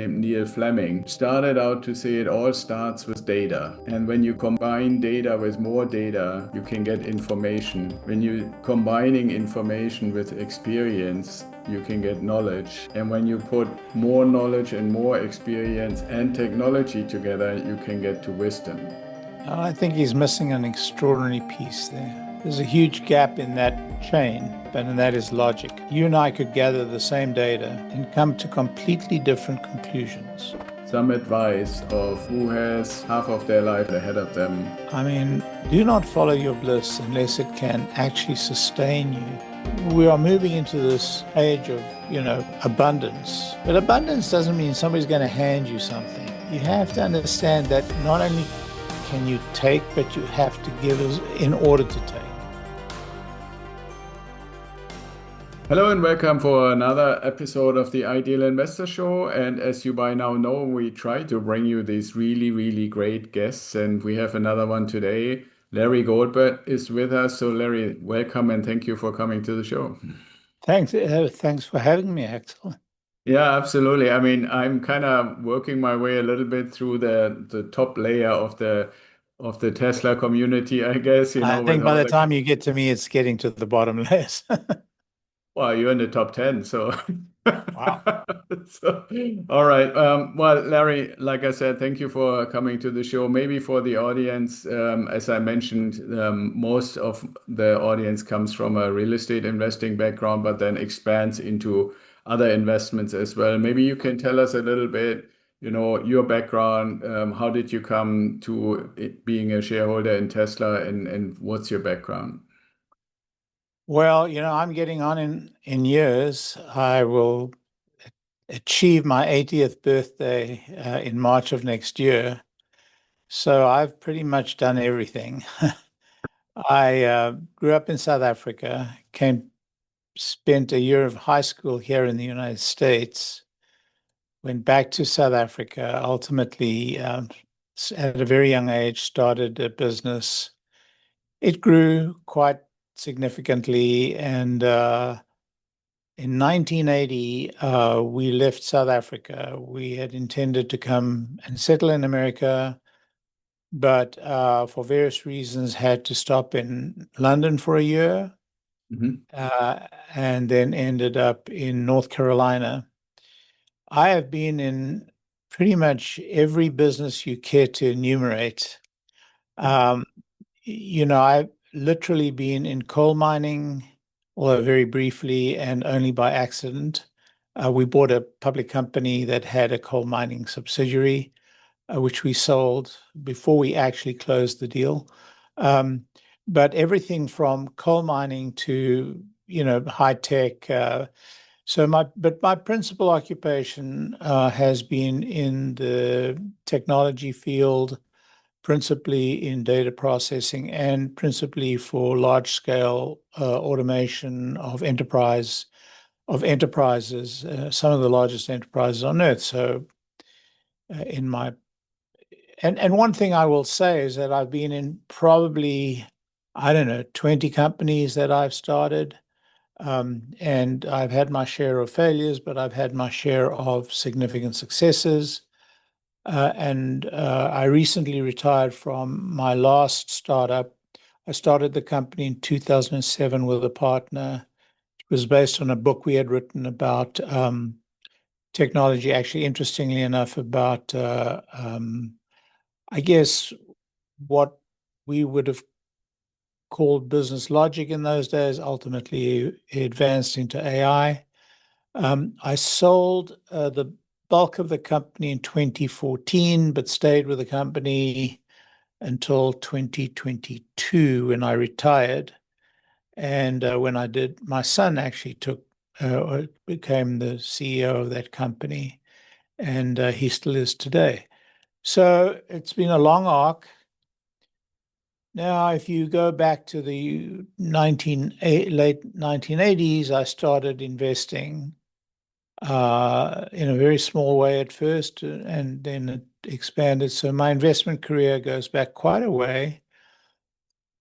Neil Fleming, started out to say it all starts with data. And when you combine data with more data, you can get information. When you're combining information with experience, you can get knowledge. And when you put more knowledge and more experience and technology together, you can get to wisdom. I think he's missing an extraordinary piece there. There's a huge gap in that chain, and that is logic. You and I could gather the same data and come to completely different conclusions. Some advice of who has half of their life ahead of them. I mean, do not follow your bliss unless it can actually sustain you. We are moving into this age of, abundance. But abundance doesn't mean somebody's going to hand you something. You have to understand that not only can you take, but you have to give in order to take. Hello and welcome for another episode of the Ideal Investor Show. And as you by now know, we try to bring you these really, really great guests. And we have another one today. Larry Goldberg is with us. So Larry, welcome and thank you for coming to the show. Thanks for having me, Axel. Yeah, absolutely. I mean, I'm kind of working my way a little bit through the top layer of the Tesla community, I guess. I think by the time you get to me, it's getting to the bottom layers. Well, you're in the top 10, so. Wow. All right. Well, Larry, like I said, thank you for coming to the show. Maybe for the audience, as I mentioned, most of the audience comes from a real estate investing background, but then expands into other investments as well. Maybe you can tell us a little bit, your background. How did you come to being a shareholder in Tesla, and what's your background? Well, I'm getting on in years. I will achieve my 80th birthday in March of next year. So I've pretty much done everything. I grew up in South Africa, spent a year of high school here in the United States, went back to South Africa, ultimately at a very young age, started a business. It grew quite significantly, and in 1980, we left South Africa. We had intended to come and settle in America, but for various reasons had to stop in London for a year, and then ended up in North Carolina. I have been in pretty much every business you care to enumerate. I've literally been in coal mining, although very briefly and only by accident. We bought a public company that had a coal mining subsidiary, which we sold before we actually closed the deal. But everything from coal mining to, high tech. But my principal occupation has been in the technology field, principally in data processing and principally for large-scale automation of enterprises, some of the largest enterprises on earth. So and one thing I will say is that I've been in probably, 20 companies that I've started. And I've had my share of failures, but I've had my share of significant successes. And I recently retired from my last startup. I started the company in 2007 with a partner. It was based on a book we had written about technology, actually, interestingly enough, about, I guess, what we would have called business logic in those days. Ultimately, it advanced into AI. I sold the bulk of the company in 2014, but stayed with the company until 2022 when I retired. And when I did, my son actually became the CEO of that company, and he still is today. So it's been a long arc. Now, if you go back to the late 1980s, I started investing in a very small way at first, and then it expanded. So my investment career goes back quite a way.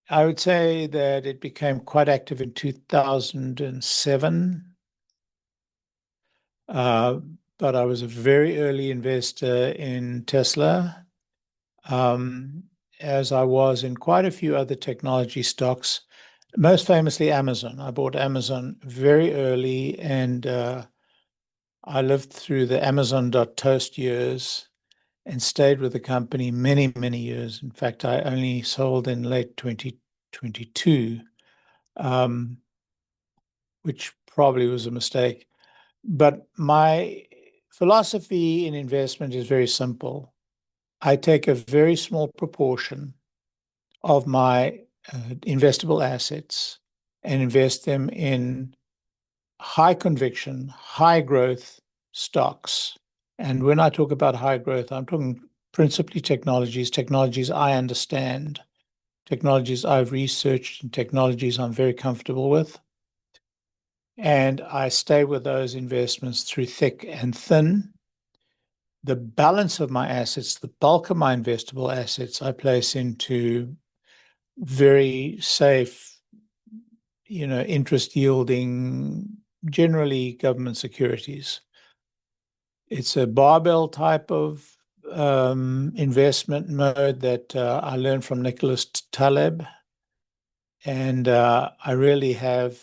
I would say that it became quite active in 2007. but I was a very early investor in Tesla, as I was in quite a few other technology stocks, most famously Amazon. I bought Amazon very early, and I lived through the Amazon.toast years and stayed with the company many, many years. In fact, I only sold in late 2022, which probably was a mistake. But my philosophy in investment is very simple. I take a very small proportion of my investable assets and invest them in high conviction, high growth stocks. And when I talk about high growth, I'm talking principally technologies I understand, technologies I've researched, and technologies I'm very comfortable with. And I stay with those investments through thick and thin. The balance of my assets, the bulk of my investable assets, I place into very safe, interest yielding, generally government securities. It's a barbell type of investment mode that I learned from Nicholas Taleb. And I really have,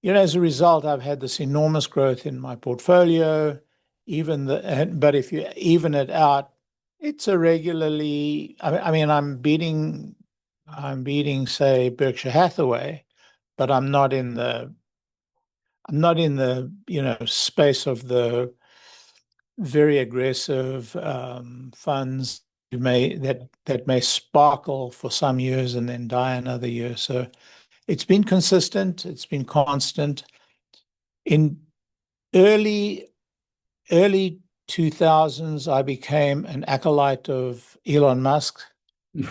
as a result, I've had this enormous growth in my portfolio. But if you even it out, it's a regularly. I'm beating, say, Berkshire Hathaway, but I'm not in the space of the very aggressive funds that may sparkle for some years and then die another year. So it's been consistent. It's been constant. In early 2000s, I became an acolyte of Elon Musk,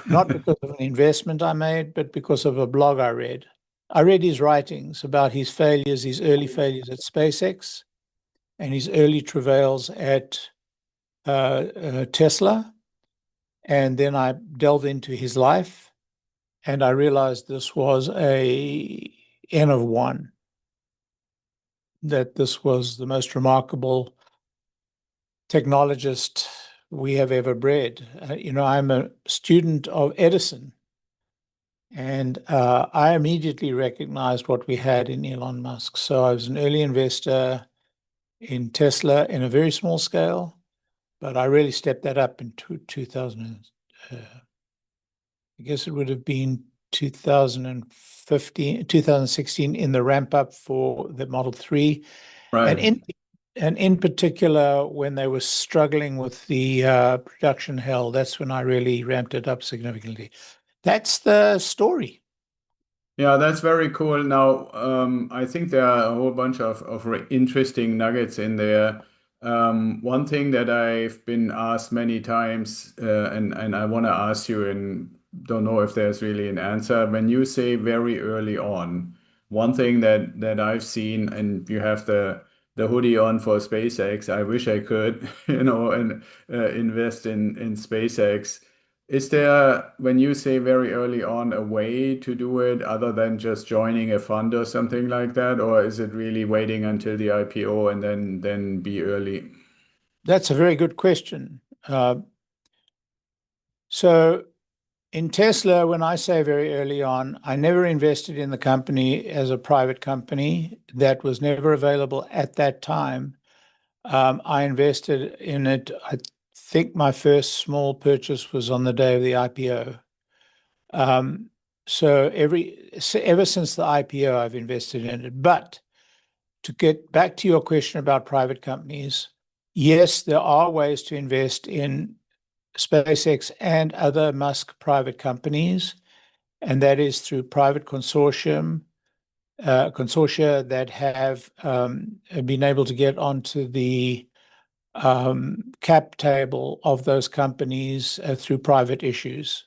not because of an investment I made, but because of a blog I read. I read his writings about his failures, his early failures at SpaceX, and his early travails at Tesla. And then I delved into his life, and I realized this was a N of one, that this was the most remarkable technologist we have ever bred. I'm a student of Edison, and I immediately recognized what we had in Elon Musk. So I was an early investor in Tesla in a very small scale, but I really stepped that up in 2000. I guess it would have been 2015, 2016 in the ramp up for the Model 3. Right. And in particular, when they were struggling with the production hell, that's when I really ramped it up significantly. That's the story. Yeah, that's very cool. Now, I think there are a whole bunch of interesting nuggets in there. One thing that I've been asked many times, and I want to ask you, and don't know if there's really an answer. When you say very early on, one thing that I've seen, and you have the hoodie on for SpaceX. I wish I could, and invest in SpaceX. Is there, when you say very early on, a way to do it other than just joining a fund or something like that? Or is it really waiting until the IPO and then be early? That's a very good question. So in Tesla, when I say very early on, I never invested in the company as a private company. That was never available at that time. I invested in it. I think my first small purchase was on the day of the IPO. So ever since the IPO, I've invested in it. But to get back to your question about private companies, yes, there are ways to invest in SpaceX and other Musk private companies, and that is through private consortia that have been able to get onto the cap table of those companies through private issues.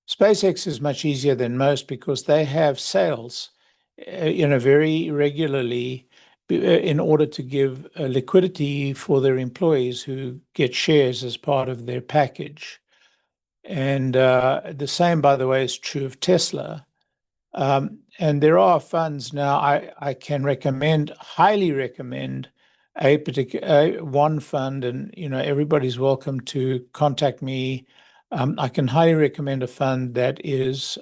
SpaceX is much easier than most because they have sales, very regularly in order to give liquidity for their employees who get shares as part of their package. And the same, by the way, is true of Tesla. And there are funds now I can highly recommend one fund, and everybody's welcome to contact me. I can highly recommend a fund that is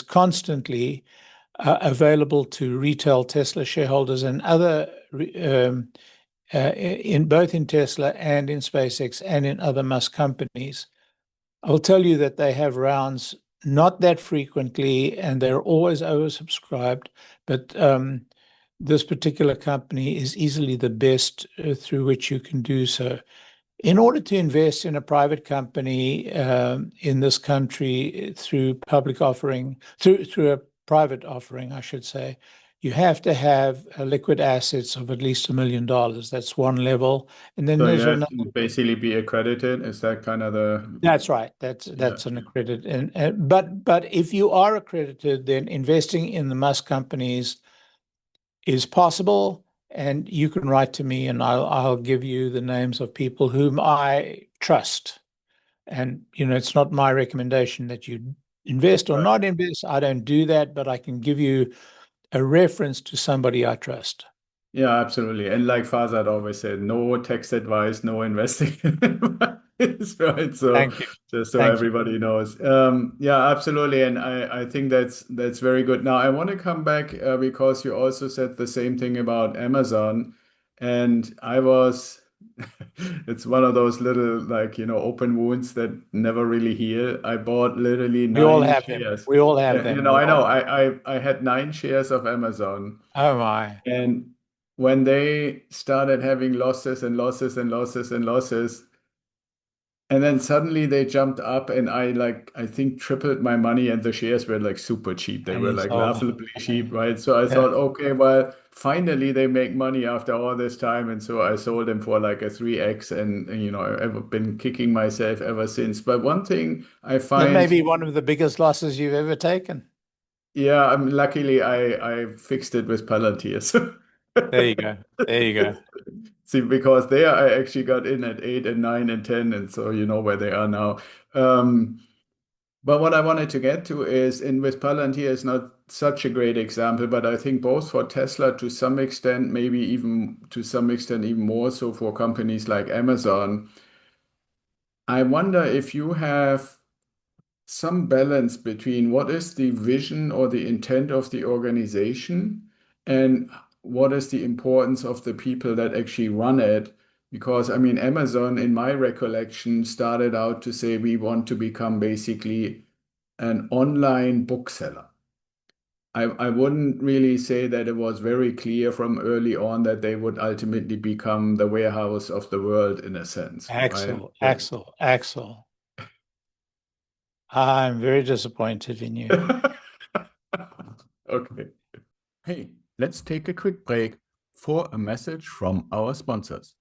constantly available to retail Tesla shareholders and other in both in Tesla and in SpaceX and in other Musk companies. I'll tell you that they have rounds not that frequently, and they're always oversubscribed, but this particular company is easily the best through which you can do so. In order to invest in a private company in this country through public offering, through a private offering, I should say, you have to have liquid assets of at least $1 million. That's one level. And then So there's you have another. to basically be accredited. Is that kind of the? That's right. That's an accredited. But if you are accredited, then investing in the Musk companies is possible, and you can write to me, and I'll give you the names of people whom I trust. And it's not my recommendation that you invest or not invest. I don't do that, but I can give you a reference to somebody I trust. Yeah, absolutely. And like Farzad always said, no tax advice, no investing advice, right? So Thank you. just so Thank you. everybody knows. Yeah, absolutely. And I think that's very good. Now I want to come back because you also said the same thing about Amazon. And it's one of those little open wounds that never really heal. I bought literally We all 9 have them. shares. We all have Yeah, them. I know. I had 9 shares of Amazon. Oh my. And when they started having losses and losses and losses and losses, and then suddenly they jumped up, and I think tripled my money, and the shares were like super cheap. They And were you like sold them. laughably cheap, right? So I Yeah. thought, okay, well, finally they make money after all this time. And so I sold them for like a 3x, and I've been kicking myself ever since. But one thing I That may be find, one of the biggest losses you've ever taken. yeah, luckily I fixed it with Palantir. So There you go. There you go. See, because there I actually got in at 8 and 9 and 10, and so you know where they are now. Um, but what I wanted to get to is, in with Palantir is not such a great example, but I think both for Tesla to some extent, maybe even to some extent even more so for companies like Amazon, I wonder if you have some balance between what is the vision or the intent of the organization and what is the importance of the people that actually run it. Because I mean, Amazon, in my recollection, started out to say we want to become basically an online bookseller. I wouldn't really say that it was very clear from early on that they would ultimately become the warehouse of the world in a sense, right? Axel. I'm very disappointed in you. Okay. Hey, let's take a quick break for a message from our sponsors.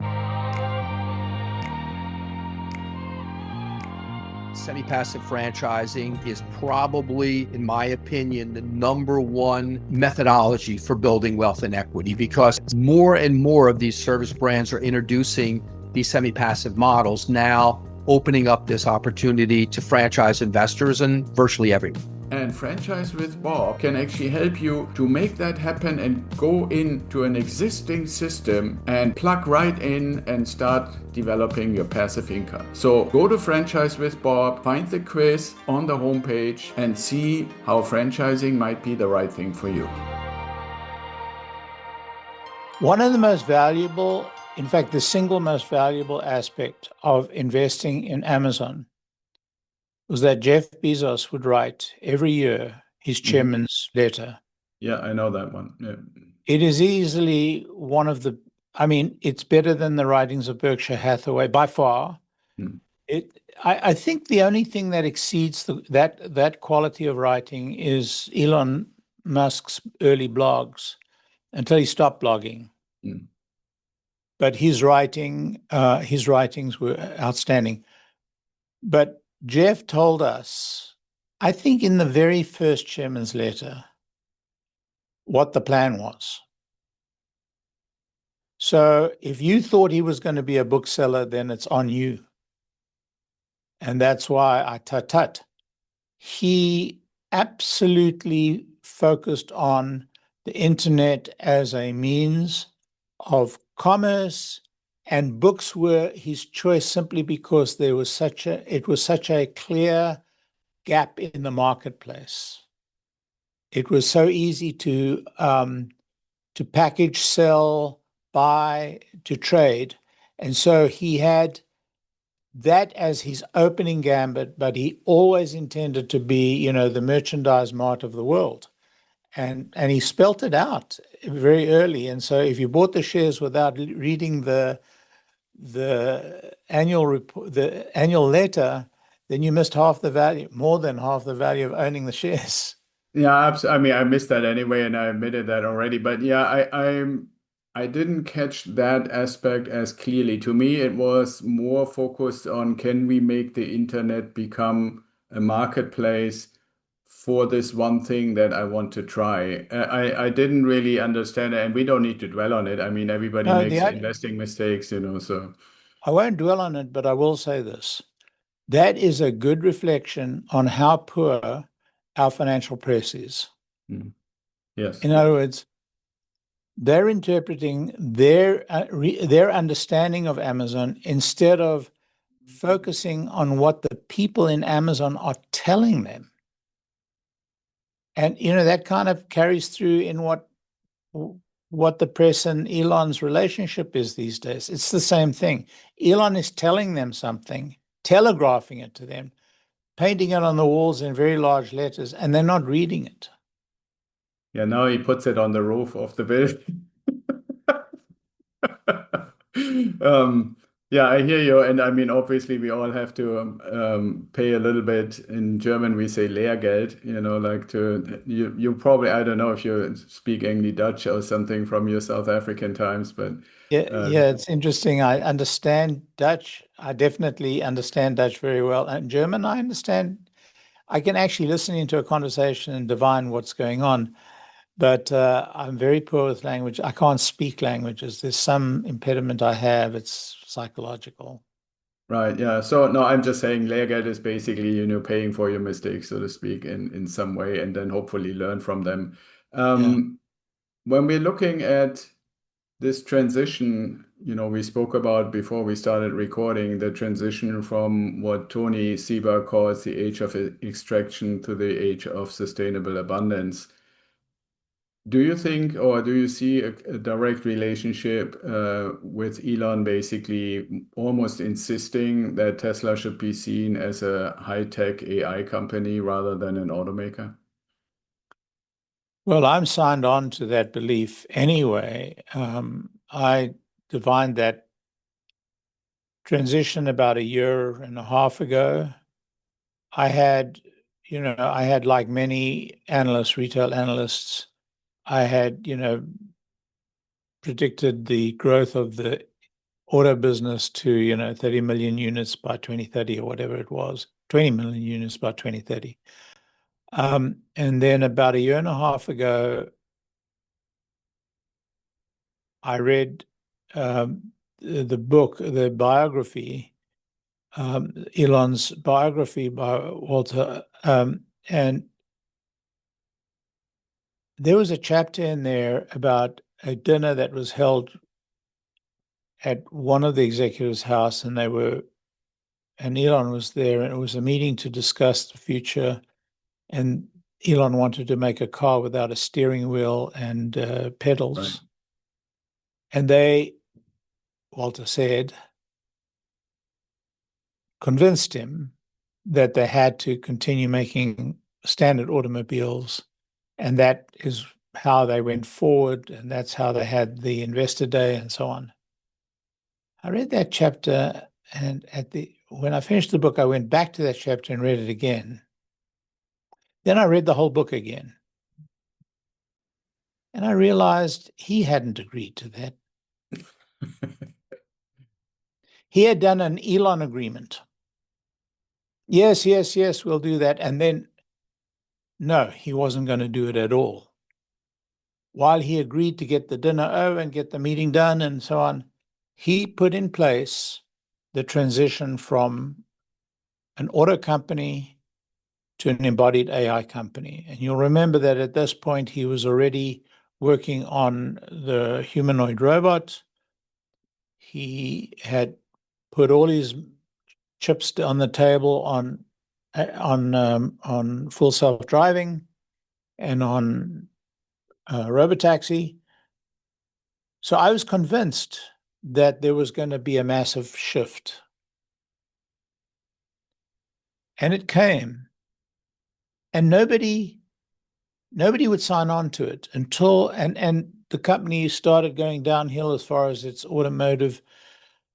Semi-passive franchising is probably, in my opinion, the #1 methodology for building wealth and equity, because more and more of these service brands are introducing these semi-passive models, now opening up this opportunity to franchise investors and virtually everyone. And Franchise with Bob can actually help you to make that happen and go into an existing system and plug right in and start developing your passive income. So go to Franchise with Bob, find the quiz on the homepage, and see how franchising might be the right thing for you. One of the most valuable, in fact, the single most valuable aspect of investing in Amazon was that Jeff Bezos would write every year his chairman's letter. Yeah, I know that one. Yeah. It is easily one of the, it's better than the writings of Berkshire Hathaway by far. I think the only thing that exceeds that quality of writing is Elon Musk's early blogs, until he stopped blogging. But his writings were outstanding. But Jeff told us, I think in the very first chairman's letter, what the plan was. So if you thought he was going to be a bookseller, then it's on you. And that's why I tut. He absolutely focused on the internet as a means of commerce and books were his choice simply because it was such a clear gap in the marketplace. It was so easy to package, sell, buy, to trade. And so he had that as his opening gambit, but he always intended to be, the merchandise mart of the world. And he spelt it out very early. And so if you bought the shares without reading the annual report, the annual letter, then you missed half the value, more than half the value of owning the shares. Yeah, I mean, I missed that anyway, and I admitted that already. But yeah, I didn't catch that aspect as clearly. To me, it was more focused on, can we make the internet become a marketplace for this one thing that I want to try? I didn't really understand it, and we don't need to dwell on it. I mean, everybody No, makes investing mistakes, so. I won't dwell on it, but I will say this. That is a good reflection on how poor our financial press is. Yes. In other words, they're interpreting their understanding of Amazon instead of focusing on what the people in Amazon are telling them. And, that kind of carries through in what the press and Elon's relationship is these days. It's the same thing. Elon is telling them something, telegraphing it to them, painting it on the walls in very large letters, and they're not reading it. Yeah, now he puts it on the roof of the building. Yeah, I hear you. And I mean, obviously, we all have to pay a little bit. In German, we say Lehrgeld, like you probably, I don't know if you speak English Dutch or something from your South African times, but. Yeah, it's interesting. I understand Dutch. I definitely understand Dutch very well. And German, I understand. I can actually listen into a conversation and divine what's going on. But I'm very poor with language. I can't speak languages. There's some impediment I have. It's psychological. Right. Yeah. So no, I'm just saying Lehrgeld is basically, paying for your mistakes, so to speak, in some way, and then hopefully learn from them. When we're looking at this transition, we spoke about before we started recording, the transition from what Tony Seba calls the age of extraction to the age of sustainable abundance. Do you think, or do you see a direct relationship with Elon basically almost insisting that Tesla should be seen as a high-tech AI company rather than an automaker? Well, I'm signed on to that belief anyway. I divined that transition about a year and a half ago. I had like many analysts, retail analysts, I had, predicted the growth of the auto business to, 30 million units by 2030 or whatever it was, 20 million units by 2030. And then about a year and a half ago, I read the book, the biography, Elon's biography by Walter, and there was a chapter in there about a dinner that was held at one of the executives' house, and Elon was there, and it was a meeting to discuss the future. And Elon wanted to make a car without a steering wheel and pedals. Right. And Walter said, convinced him that they had to continue making standard automobiles. And that is how they went forward. And that's how they had the investor day and so on. I read that chapter, and when I finished the book, I went back to that chapter and read it again. Then I read the whole book again. And I realized he hadn't agreed to that. He had done an Elon agreement. Yes, we'll do that. And then, no, he wasn't going to do it at all. While he agreed to get the dinner over and get the meeting done and so on, he put in place the transition from an auto company to an embodied AI company. And you'll remember that at this point, he was already working on the humanoid robot. he had put all his chips on the table on full self-driving and on robotaxi. So I was convinced that there was going to be a massive shift. And it came. And nobody would sign on to it until, and the company started going downhill as far as its automotive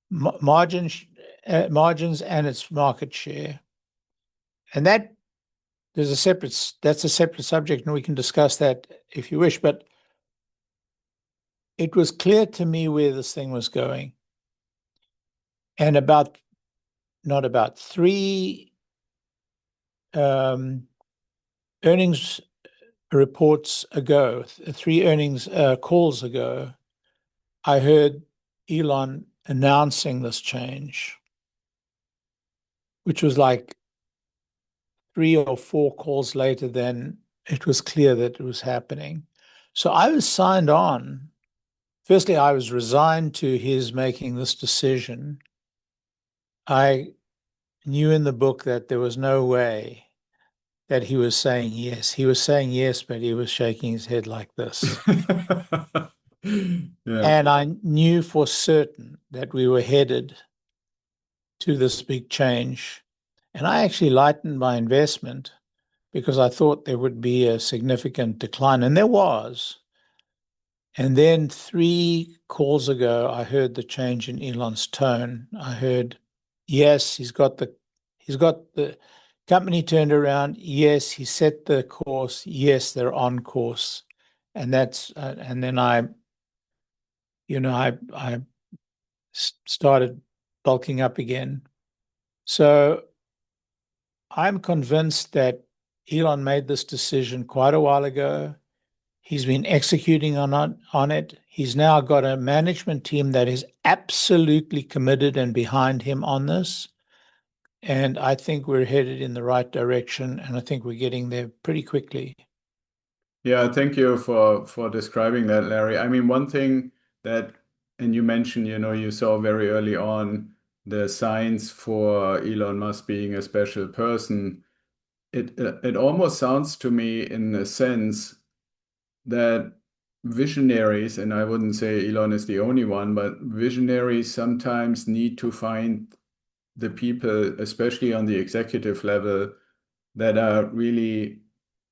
margins and its market share. And that's a separate subject, and we can discuss that if you wish, but it was clear to me where this thing was going. And not about three earnings reports ago, three earnings calls ago, I heard Elon announcing this change, which was like 3 or 4 calls later than it was clear that it was happening. So I was signed on. Firstly, I was resigned to his making this decision. I knew in the book that there was no way that he was saying yes. He was saying yes, but he was shaking his head like this. Yeah. And I knew for certain that we were headed to this big change. And I actually lightened my investment because I thought there would be a significant decline, and there was. And then 3 calls ago, I heard the change in Elon's tone. I heard, yes, he's got the company turned around. Yes, he set the course. Yes, they're on course. And that's, and then I started bulking up again. So I'm convinced that Elon made this decision quite a while ago. He's been executing on it. He's now got a management team that is absolutely committed and behind him on this. And I think we're headed in the right direction, and I think we're getting there pretty quickly. Yeah, thank you for describing that, Larry. I mean, one thing that, and you mentioned, you saw very early on the signs for Elon Musk being a special person. It almost sounds to me in a sense that visionaries, and I wouldn't say Elon is the only one, but visionaries sometimes need to find the people, especially on the executive level, that are really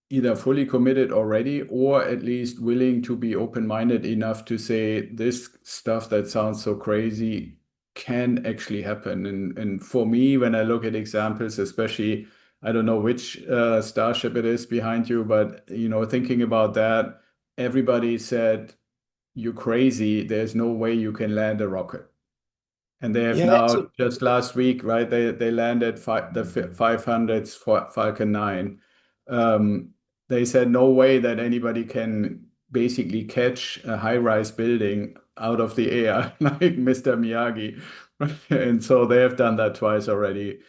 either fully committed already or at least willing to be open-minded enough to say this stuff that sounds so crazy can actually happen. And for me, when I look at examples, especially, I don't know which Starship it is behind you, but thinking about that, everybody said, "You're crazy. There's no way you can land a rocket." And they have now, just last week, right? They landed the 500s for Falcon 9. They said no way that anybody can basically catch a high-rise building out of the air like Mr. Miyagi. And so they have done that twice already.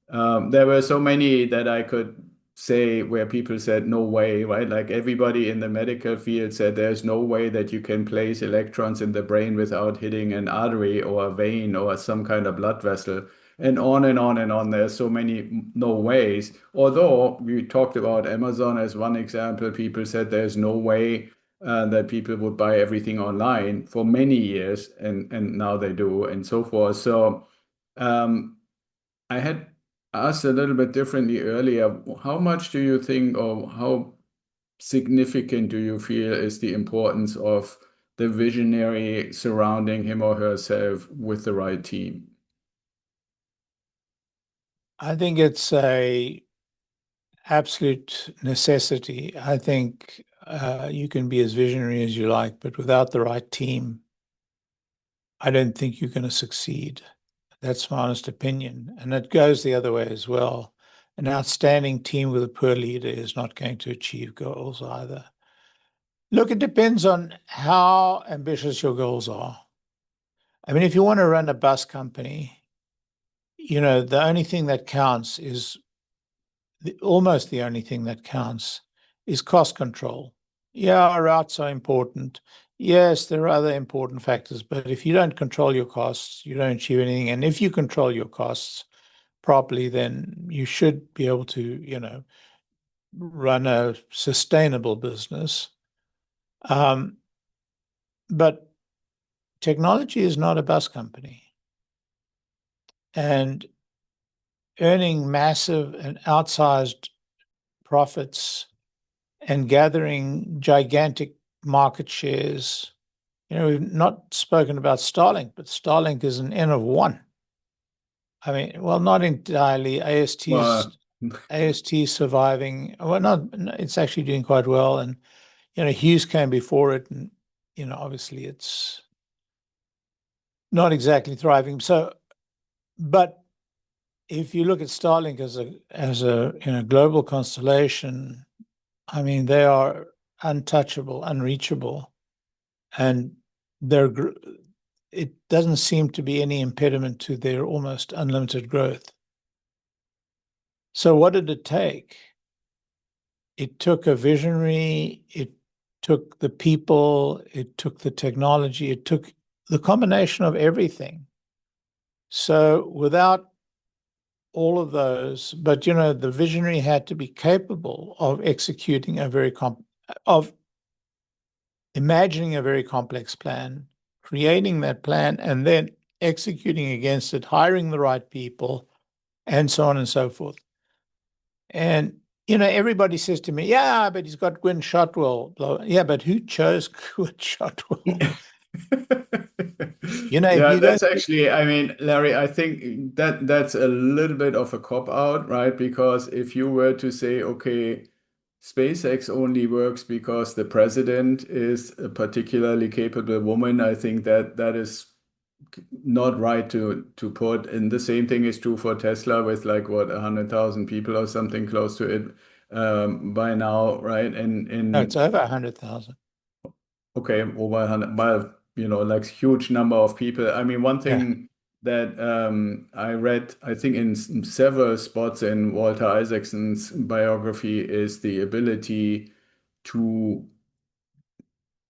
There were so many that I could say where people said no way, right? Like everybody in the medical field said there's no way that you can place electrons in the brain without hitting an artery or a vein or some kind of blood vessel, and on and on and on. There's so many no ways. Although we talked about Amazon as one example, people said there's no way that people would buy everything online for many years, and now they do, and so forth. So I had asked a little bit differently earlier. How much do you think, or how significant do you feel is the importance of the visionary surrounding him or herself with the right team? I think it's a absolute necessity. I think you can be as visionary as you like, but without the right team, I don't think you're going to succeed. That's my honest opinion. And it goes the other way as well. An outstanding team with a poor leader is not going to achieve goals either. Look, it depends on how ambitious your goals are. I mean, if you want to run a bus company, the only thing that counts is almost the only thing that counts is cost control. Yeah, routes are important. Yes, there are other important factors, but if you don't control your costs, you don't achieve anything. And if you control your costs properly, then you should be able to, run a sustainable business. But technology is not a bus company. And earning massive and outsized profits and gathering gigantic market shares. We've not spoken about Starlink, but Starlink is an N of one. I mean, well, not entirely. Well, AST surviving. Well, not. It's actually doing quite well, and Hughes came before it, and obviously it's not exactly thriving. So, but if you look at Starlink as a global constellation, I mean, they are untouchable, unreachable, and it doesn't seem to be any impediment to their almost unlimited growth. So what did it take? It took a visionary, it took the people, it took the technology, it took the combination of everything. So without all of those, but the visionary had to be capable of executing of imagining a very complex plan, creating that plan, and then executing against it, hiring the right people, and so on and so forth. And everybody says to me, "Yeah, but he's got Gwynne Shotwell." Yeah, but who chose Gwynne Shotwell? Yeah, that's actually, I mean, Larry, I think that's a little bit of a cop-out, right? Because if you were to say, okay, SpaceX only works because the president is a particularly capable woman, I think that is not right to put. And the same thing is true for Tesla with like what 100,000 people or something close to it by now, right? No, it's over 100,000. Okay, over 100, well, like huge number of people. I mean, one thing that I read, I think in several spots in Walter Isaacson's biography is the ability to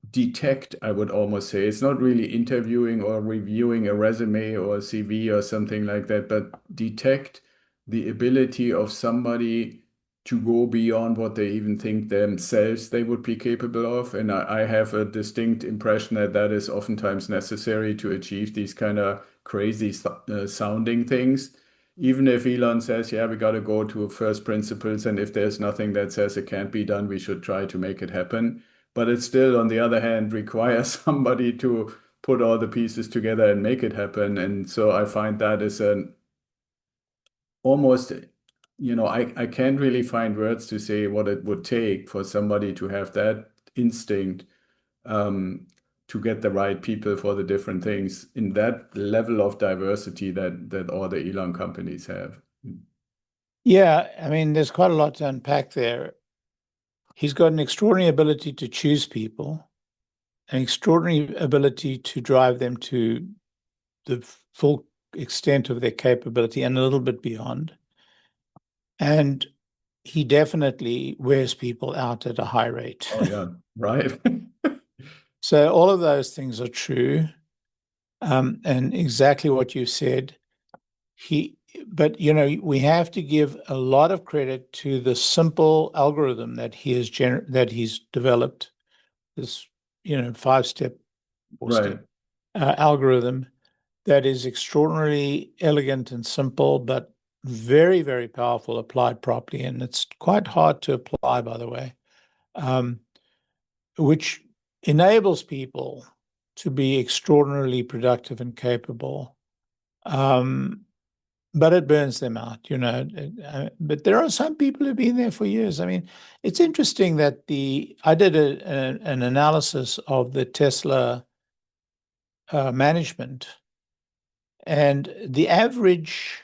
detect, I would almost say. It's not really interviewing or reviewing a resume or a CV or something like that, but detect the ability of somebody to go beyond what they even think themselves they would be capable of. And I have a distinct impression that that is oftentimes necessary to achieve these kind of crazy sounding things. Even if Elon says, yeah, we got to go to first principles, and if there's nothing that says it can't be done, we should try to make it happen. But it still, on the other hand, requires somebody to put all the pieces together and make it happen. And so I find that is an almost, I can't really find words to say what it would take for somebody to have that instinct to get the right people for the different things in that level of diversity that all the Elon companies have. Yeah, I mean, there's quite a lot to unpack there. He's got an extraordinary ability to choose people, an extraordinary ability to drive them to the full extent of their capability and a little bit beyond. And he definitely wears people out at a high rate. Oh, yeah, right. So all of those things are true. And exactly what you said. But we have to give a lot of credit to the simple algorithm that he's developed, this 5-step, 4-step algorithm that is extraordinarily elegant and simple, but very, very powerful applied properly. And it's quite hard to apply, by the way, which enables people to be extraordinarily productive and capable. But it burns them out, But there are some people who've been there for years. I mean, it's interesting that I did an analysis of the Tesla management, and the average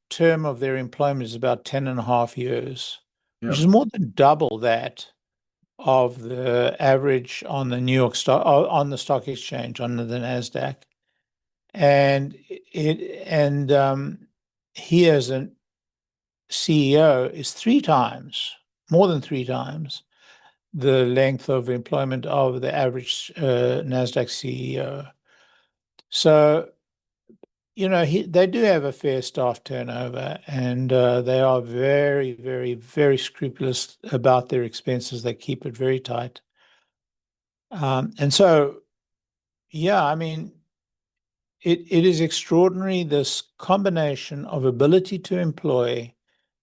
term of their employment is about 10.5 years, which is more than double that of the average on the New York on the stock exchange, on the NASDAQ. And he as a CEO is 3 times more than 3 times the length of employment of the average NASDAQ CEO. So, they do have a fair staff turnover, and they are very, very, very scrupulous about their expenses. They keep it very tight. And so, yeah, I mean, it is extraordinary, this combination of ability to employ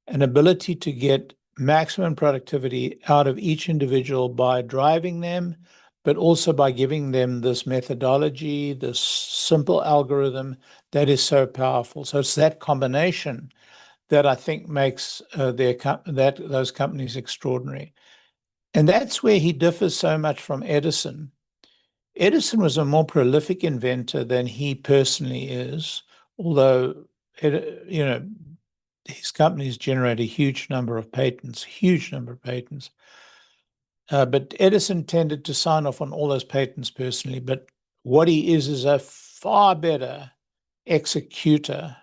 and ability to get maximum productivity out of each individual by driving them, but also by giving them this methodology, this simple algorithm that is so powerful. So it's that combination that I think makes those companies extraordinary. And that's where he differs so much from Edison. Edison was a more prolific inventor than he personally is, although, his companies generate a huge number of patents. But Edison tended to sign off on all those patents personally. But what he is a far better executor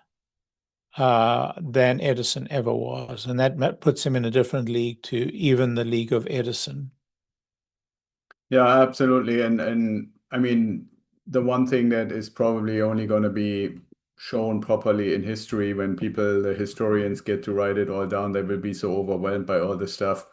than Edison ever was. And that puts him in a different league to even the league of Edison. Yeah, absolutely. And I mean, the one thing that is probably only going to be shown properly in history when the historians get to write it all down, they will be so overwhelmed by all the stuff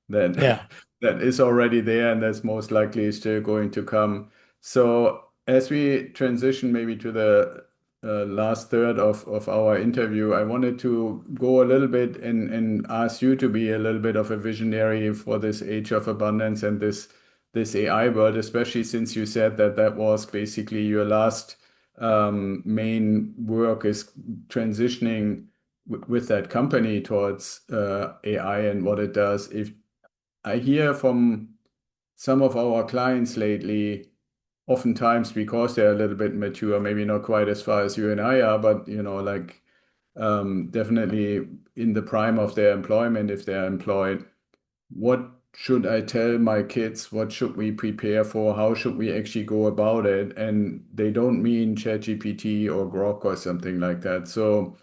that Yeah. that is already there and that's most likely still going to come. So as we transition maybe to the last third of our interview, I wanted to go a little bit and ask you to be a little bit of a visionary for this age of abundance and this AI world, especially since you said that was basically your last main work is transitioning with that company towards AI and what it does. If I hear from some of our clients lately, oftentimes because they're a little bit mature, maybe not quite as far as you and I are, but definitely in the prime of their employment, if they're employed, what should I tell my kids? What should we prepare for? How should we actually go about it? And they don't mean ChatGPT or Grok or something like that. So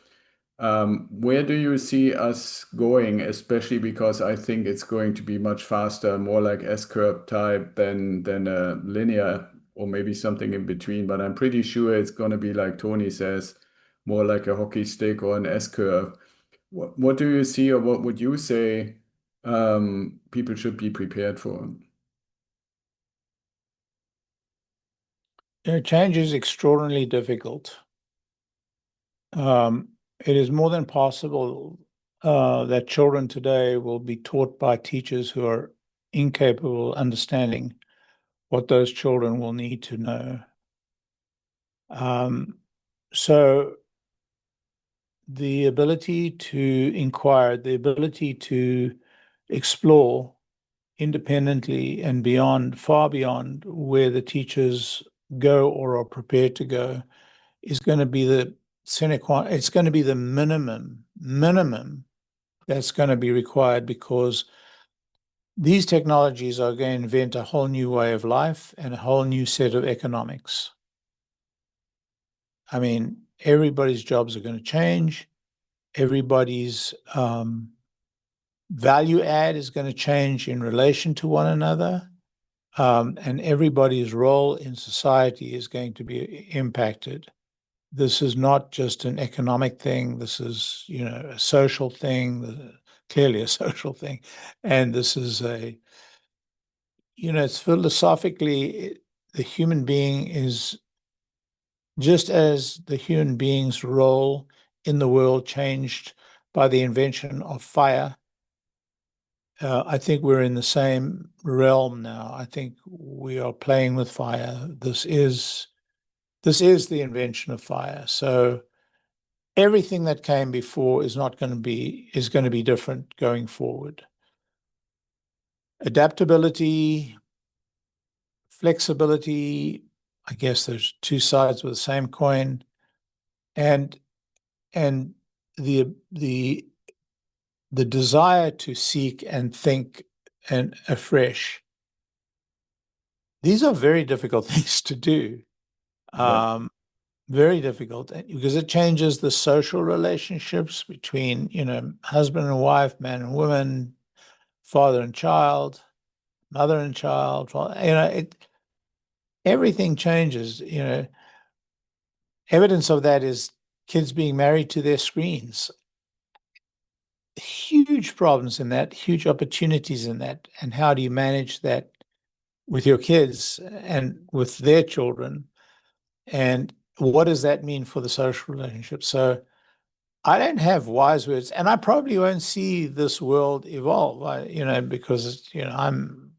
where do you see us going, especially because I think it's going to be much faster, more like S-curve type than a linear or maybe something in between. But I'm pretty sure it's going to be like Tony says, more like a hockey stick or an S-curve. What do you see, or what would you say people should be prepared for? Change is extraordinarily difficult. It is more than possible that children today will be taught by teachers who are incapable of understanding what those children will need to know. So the ability to inquire, the ability to explore independently and beyond, far beyond where the teachers go or are prepared to go, is going to be the it's going to be the minimum that's going to be required, because these technologies are going to invent a whole new way of life and a whole new set of economics. I mean, everybody's jobs are going to change. Everybody's value add is going to change in relation to one another. And everybody's role in society is going to be impacted. This is not just an economic thing. This is, a social thing, clearly a social thing. And this is it's philosophically, the human being is, just as the human being's role in the world changed by the invention of fire, I think we're in the same realm now. I think we are playing with fire. This is the invention of fire. So everything that came before is going to be different going forward. Adaptability, flexibility, I guess there's two sides of the same coin, and the desire to seek and think and afresh. These are very difficult things to do. Yeah. Very difficult, because it changes the social relationships between, husband and wife, man and woman, father and child, mother and child, everything changes. Evidence of that is kids being married to their screens. Huge problems in that, huge opportunities in that. And how do you manage that with your kids and with their children? And what does that mean for the social relationship? So I don't have wise words, and I probably won't see this world evolve, because I'm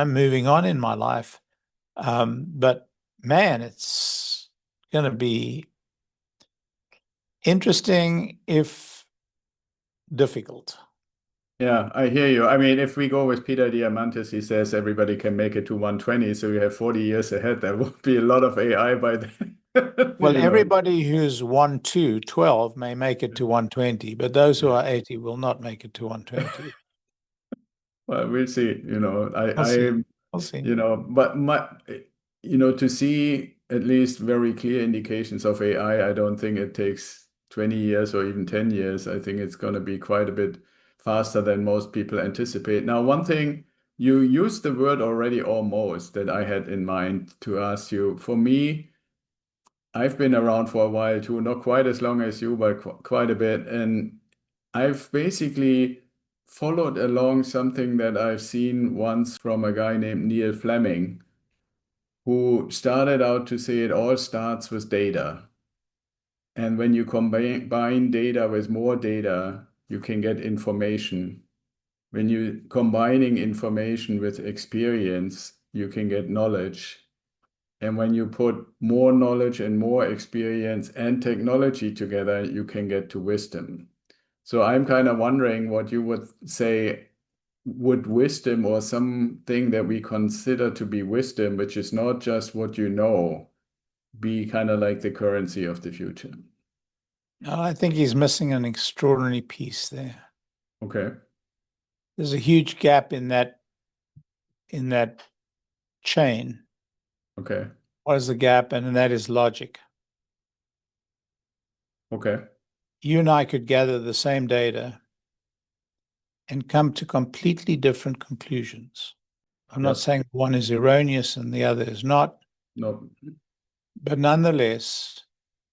moving on in my life. But man, it's going to be interesting if difficult. Yeah, I hear you. I mean, if we go with Peter Diamandis, he says everybody can make it to 120, so you have 40 years ahead. There will be a lot of AI by then. Well, everybody who's 1 to 12 may make it to 120, but those who are 80 will not make it to 120. Well, we'll see. We'll see. But to see at least very clear indications of AI, I don't think it takes 20 years or even 10 years. I think it's going to be quite a bit faster than most people anticipate. Now, one thing, you used the word already, almost, that I had in mind to ask you. For me, I've been around for a while too, not quite as long as you, but quite a bit. And I've basically followed along something that I've seen once from a guy named Neil Fleming, who started out to say it all starts with data. And when you combine data with more data, you can get information. When you're combining information with experience, you can get knowledge. And when you put more knowledge and more experience and technology together, you can get to wisdom. So I'm kind of wondering what you would say, would wisdom, or something that we consider to be wisdom, which is not just what you know, be kind of like the currency of the future? I think he's missing an extraordinary piece there. Okay. There's a huge gap in that chain. Okay. What is the gap? And that is logic. Okay. You and I could gather the same data and come to completely different conclusions. I'm not saying one is erroneous and the other is not. No. But nonetheless,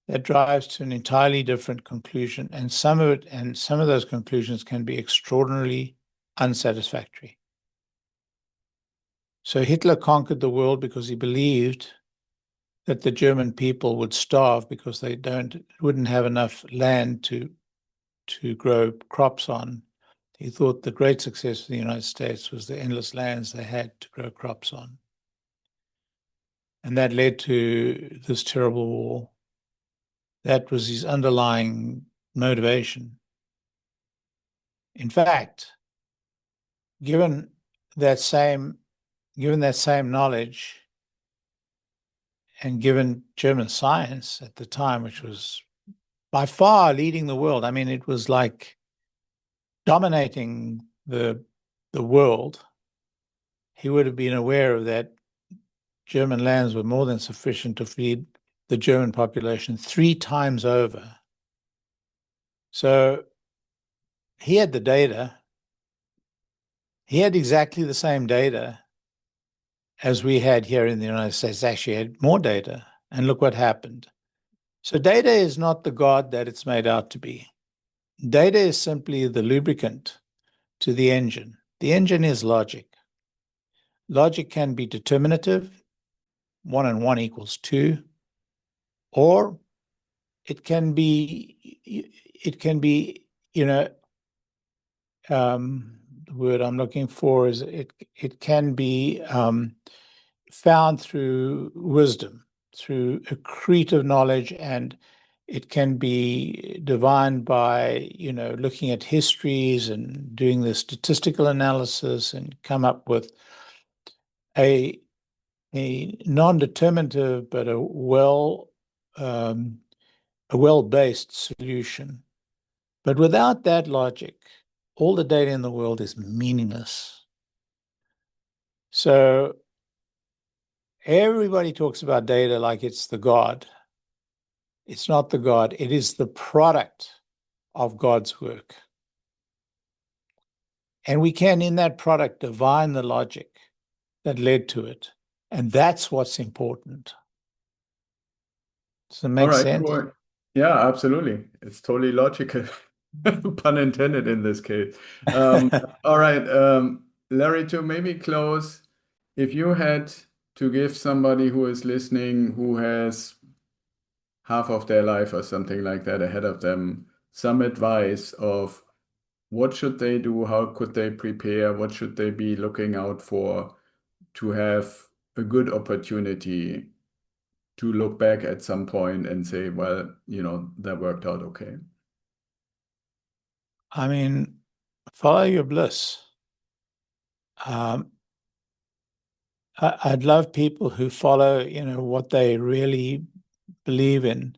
that drives to an entirely different conclusion. And some of those conclusions can be extraordinarily unsatisfactory. So Hitler conquered the world because he believed that the German people would starve because they wouldn't have enough land to grow crops on. He thought the great success of the United States was the endless lands they had to grow crops on. And that led to this terrible war. That was his underlying motivation. In fact, given that same knowledge, and given German science at the time, which was by far leading the world, I mean, it was like dominating the world, he would have been aware of that German lands were more than sufficient to feed the German population 3 times over. So he had the data. He had exactly the same data as we had here in the United States. Actually had more data. And look what happened. So data is not the God that it's made out to be. Data is simply the lubricant to the engine. The engine is logic. Logic can be determinative, 1 and 1 equals 2, or it can be, the word I'm looking for is it can be found through wisdom, through accretive knowledge, and it can be divined by, looking at histories and doing the statistical analysis and come up with a non-determinative but a well-based solution. But without that logic, all the data in the world is meaningless. So everybody talks about data like it's the God. It's not the God. It is the product of God's work. And we can, in that product, divine the logic that led to it. And that's what's important. Does it make All right, sense? cool. Yeah, absolutely. It's totally logical, pun intended in this case. All right, Larry, to maybe close, if you had to give somebody who is listening, who has half of their life or something like that ahead of them, some advice of what should they do, how could they prepare, what should they be looking out for to have a good opportunity to look back at some point and say, well, that worked out okay. I mean, follow your bliss. I'd love people who follow, what they really believe in.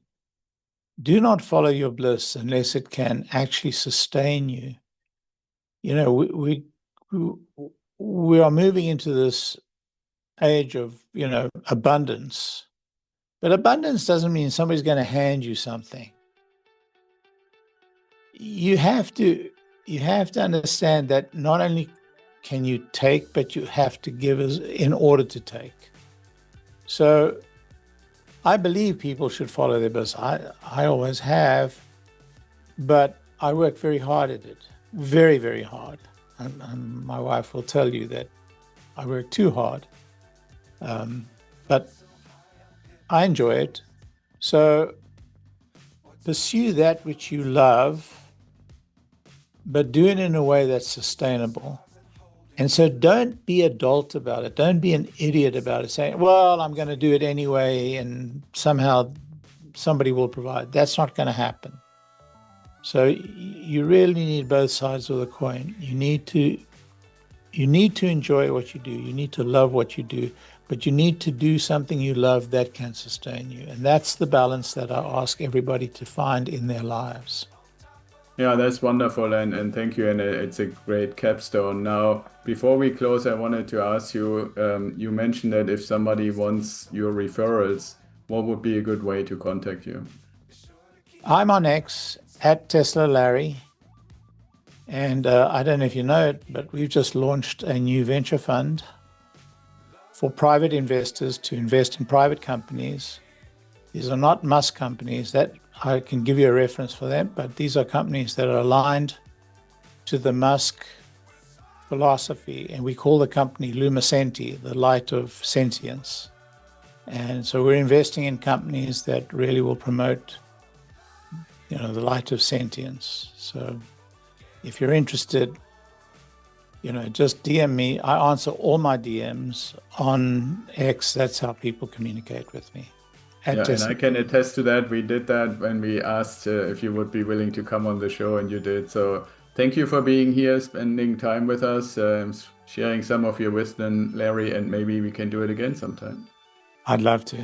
Do not follow your bliss unless it can actually sustain you. We are moving into this age of, abundance. But abundance doesn't mean somebody's going to hand you something. You have to understand that not only can you take, but you have to give in order to take. So I believe people should follow their bliss. I always have, but I work very hard at it, very, very hard. And my wife will tell you that I work too hard, but I enjoy it. So pursue that which you love, but do it in a way that's sustainable. And so don't be a dolt about it. Don't be an idiot about it, saying, well, I'm going to do it anyway, and somehow somebody will provide. That's not going to happen. So you really need both sides of the coin. You need to enjoy what you do. You need to love what you do, but you need to do something you love that can sustain you. And that's the balance that I ask everybody to find in their lives. Yeah, that's wonderful, and thank you, and it's a great capstone. Now, before we close, I wanted to ask you, you mentioned that if somebody wants your referrals, what would be a good way to contact you? I'm on X, @TeslaLarry, and I don't know if you know it, but we've just launched a new venture fund for private investors to invest in private companies. These are not Musk companies. That I can give you a reference for them, but these are companies that are aligned to the Musk philosophy, and we call the company 𝐈𝐝𝐴, the light of sentience. And so we're investing in companies that really will promote, the light of sentience. So if you're interested, just DM me. I answer all my DMs on X. That's how people communicate with me. Yeah, and I can attest to that. We did that when we asked if you would be willing to come on the show, and you did. So thank you for being here, spending time with us, sharing some of your wisdom, Larry, and maybe we can do it again sometime. I'd love to.